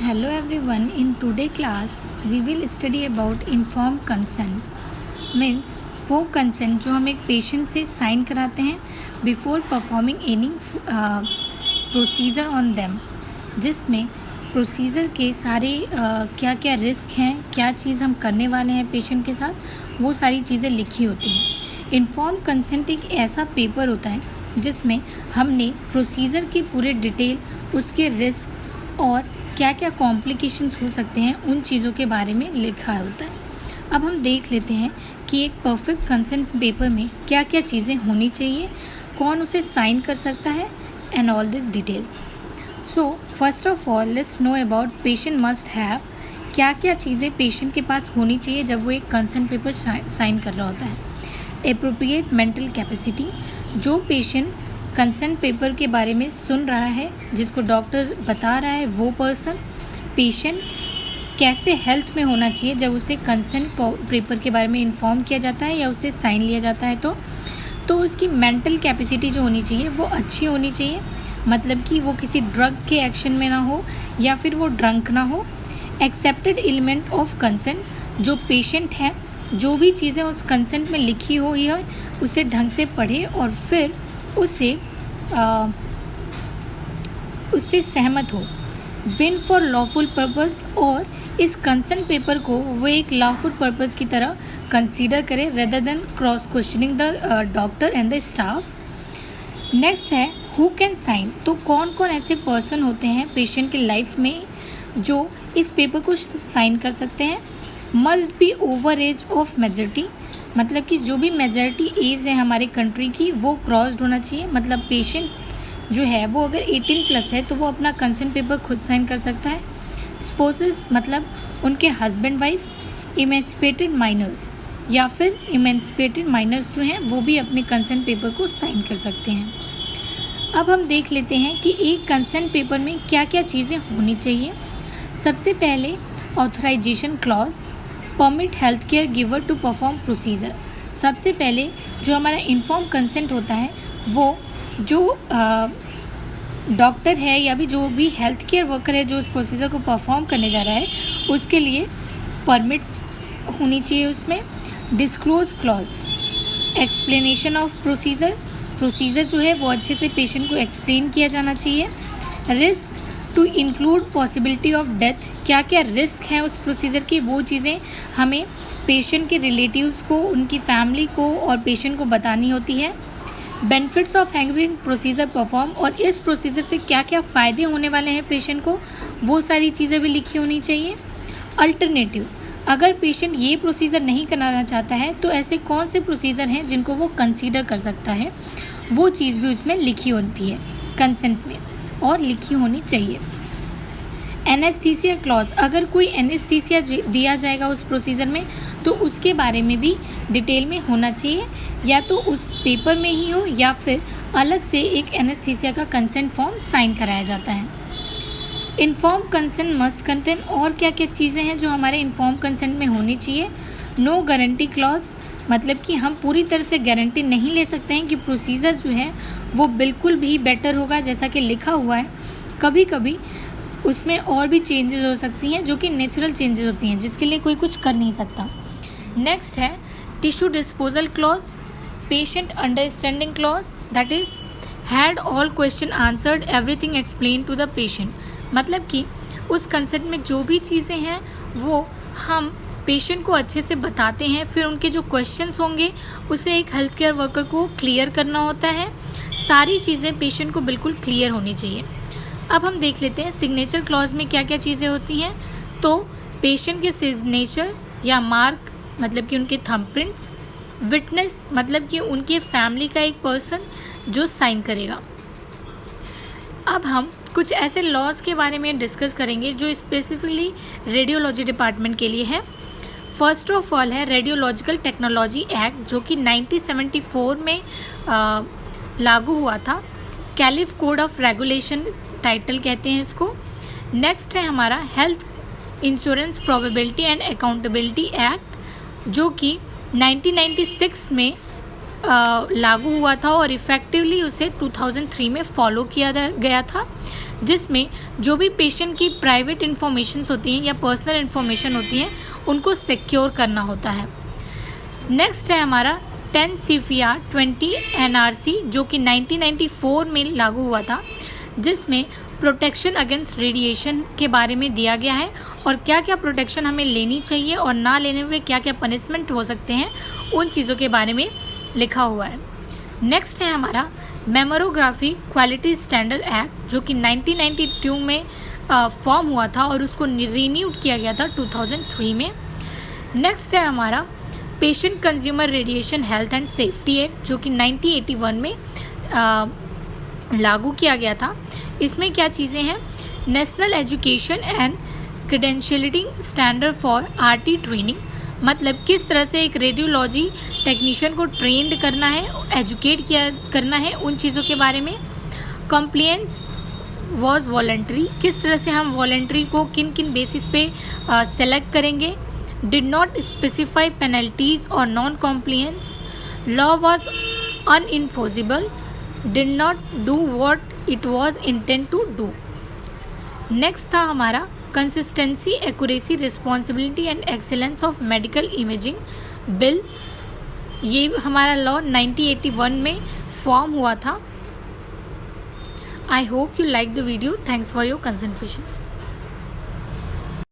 Hello everyone. In today class we will study about informed consent. Means वो consent जो हम एक patient से साइन कराते हैं before performing any procedure on them, जिसमें प्रोसीजर के सारे क्या क्या रिस्क हैं, क्या चीज़ हम करने वाले हैं पेशेंट के साथ, वो सारी चीज़ें लिखी होती हैं। इन्फॉर्म कंसेंट एक ऐसा पेपर होता है जिसमें हमने प्रोसीजर की पूरे डिटेल, उसके रिस्क और क्या क्या कॉम्प्लिकेशंस हो सकते हैं उन चीज़ों के बारे में लिखा होता है। अब हम देख लेते हैं कि एक परफेक्ट कंसेंट पेपर में क्या क्या चीज़ें होनी चाहिए, कौन उसे साइन कर सकता है and all this details. So first of all let's know about patient must have, क्या क्या चीज़ें पेशेंट के पास होनी चाहिए जब वो एक कंसेंट पेपर साइन कर रहा होता है। एप्रोप्रिएट मेंटल कैपेसिटी, जो पेशेंट कंसेंट पेपर के बारे में सुन रहा है, जिसको डॉक्टर बता रहा है, वो पर्सन पेशेंट कैसे हेल्थ में होना चाहिए जब उसे कंसेंट पेपर के बारे में इन्फॉर्म किया जाता है या उसे साइन लिया जाता है तो उसकी मेंटल कैपेसिटी जो होनी चाहिए वो अच्छी होनी चाहिए। मतलब कि वो किसी ड्रग के एक्शन में ना हो या फिर वो ड्रंक ना हो। एक्सेप्टेड एलिमेंट ऑफ कंसेंट, जो पेशेंट है जो भी चीज़ें उस कंसेंट में लिखी हुई है उसे ढंग से पढ़े और फिर उससे सहमत हो। बिन फॉर लॉफुल पर्पस, और इस कंसेंट पेपर को वो एक लॉफुल पर्पस की तरह कंसीडर करे rather than cross questioning the doctor and the staff. Next है हु कैन साइन, तो कौन कौन ऐसे पर्सन होते हैं पेशेंट के लाइफ में जो इस पेपर को साइन कर सकते हैं। Must be over age of majority, मतलब कि जो भी मेजॉरिटी एज है हमारे कंट्री की वो क्रॉस्ड होना चाहिए। मतलब पेशेंट जो है वो अगर 18 प्लस है तो वो अपना कंसेंट पेपर खुद साइन कर सकता है। स्पोसेस, मतलब उनके हस्बैंड वाइफ। इमेंसिपेटेड माइनर्स, या फिर इमेंसिपेटेड माइनर्स जो हैं वो भी अपने कंसेंट पेपर को साइन कर सकते हैं। अब हम देख लेते हैं कि एक कंसेंट पेपर में क्या क्या चीज़ें होनी चाहिए। सबसे पहले authorisation clause, permit health care giver to perform procedure. सबसे पहले जो हमारा इन्फॉर्म कंसेंट होता है वो जो डॉक्टर है या भी जो भी हेल्थ केयर वर्कर है जो उस प्रोसीजर को परफॉर्म करने जा रहा है उसके लिए परमिट्स होनी चाहिए उसमें। Disclose clause, explanation of procedure जो है वो अच्छे से पेशेंट को एक्सप्लेन किया जाना चाहिए। Risk to include possibility of death, क्या क्या रिस्क हैं उस प्रोसीजर की वो चीज़ें हमें पेशेंट के रिलेटिव्स को, उनकी फैमिली को और पेशेंट को बतानी होती है। Benefits of having procedure perform, और इस प्रोसीजर से क्या क्या फ़ायदे होने वाले हैं पेशेंट को, वो सारी चीज़ें भी लिखी होनी चाहिए। अल्टरनेटिव, अगर पेशेंट ये प्रोसीजर नहीं कराना चाहता है तो ऐसे कौन से प्रोसीजर हैं जिनको वो कंसीडर कर सकता है, वो चीज़ भी उसमें लिखी होती है कंसेंट में और लिखी होनी चाहिए। एनेस्थीसिया क्लॉज, अगर कोई एनेस्थीसिया दिया जाएगा उस प्रोसीजर में तो उसके बारे में भी डिटेल में होना चाहिए, या तो उस पेपर में ही हो या फिर अलग से एक एनेस्थीसिया का कंसेंट फॉर्म साइन कराया जाता है। इन्फॉर्म कंसेंट मस्ट कंटेन, और क्या क्या चीज़ें हैं जो हमारे इन्फॉर्म कंसेंट में होनी चाहिए। नो गारंटी क्लॉज, मतलब कि हम पूरी तरह से गारंटी नहीं ले सकते हैं कि प्रोसीजर जो है वो बिल्कुल भी बेटर होगा जैसा कि लिखा हुआ है। कभी कभी उसमें और भी चेंजेस हो सकती हैं जो कि नेचुरल चेंजेस होती हैं जिसके लिए कोई कुछ कर नहीं सकता। नेक्स्ट है tissue disposal clause, patient understanding clause, that is had all question answered, everything explain to the patient. मतलब कि उस कंसेंट में जो भी चीज़ें हैं वो हम पेशेंट को अच्छे से बताते हैं, फिर उनके जो क्वेश्चंस होंगे उसे एक हेल्थ केयर वर्कर को क्लियर करना होता है। सारी चीज़ें पेशेंट को बिल्कुल क्लियर होनी चाहिए। अब हम देख लेते हैं सिग्नेचर क्लॉज में क्या क्या चीज़ें होती हैं। तो पेशेंट के सिग्नेचर या मार्क, मतलब कि उनके थंबप्रिंट्स। विटनेस, मतलब कि उनके फैमिली का एक पर्सन जो साइन करेगा। अब हम कुछ ऐसे लॉज के बारे में डिस्कस करेंगे जो स्पेसिफिकली रेडियोलॉजी डिपार्टमेंट के लिए है। फर्स्ट ऑफ ऑल है रेडियोलॉजिकल टेक्नोलॉजी एक्ट, जो कि 1974 में लागू हुआ था। Caliph code of regulation title कहते हैं इसको। नेक्स्ट है हमारा health insurance probability and accountability act, जो कि 1996 में लागू हुआ था और इफ़ेक्टिवली उसे 2003 में फॉलो किया गया था। जिसमें जो भी पेशेंट की प्राइवेट इन्फॉर्मेशंस होती हैं या पर्सनल इन्फॉर्मेशन होती हैं उनको सिक्योर करना होता है। नेक्स्ट है हमारा 10 CFR 20 NRC जो कि 1994 में लागू हुआ था, जिसमें प्रोटेक्शन अगेंस्ट रेडिएशन के बारे में दिया गया है और क्या क्या प्रोटेक्शन हमें लेनी चाहिए और ना लेने में क्या क्या पनिशमेंट हो सकते हैं उन चीज़ों के बारे में लिखा हुआ है। नेक्स्ट है हमारा मेमोरोग्राफी क्वालिटी स्टैंडर्ड एक्ट जो कि 1992 में फॉर्म हुआ था और उसको रिन्यूड किया गया था 2003 में। नेक्स्ट है हमारा patient consumer radiation health and safety act जो कि 1981 में लागू किया गया था। इसमें क्या चीज़ें हैं, national education and credentialing standard for RT training, मतलब किस तरह से एक रेडियोलॉजी टेक्नीशियन को ट्रेंड करना है, एजुकेट करना है उन चीज़ों के बारे में। कंप्लायंस वॉज वॉलंटरी, किस तरह से हम वॉलंटरी को किन किन बेसिस पे सेलेक्ट करेंगे। डिड नॉट स्पेसिफाई पेनल्टीज और non compliance, law was unenforceable, did not do what it was intended to do. Next था हमारा consistency accuracy responsibility and excellence of medical imaging bill, ये हमारा लॉ 1981 में form हुआ था। I hope you like the video, thanks for your concentration.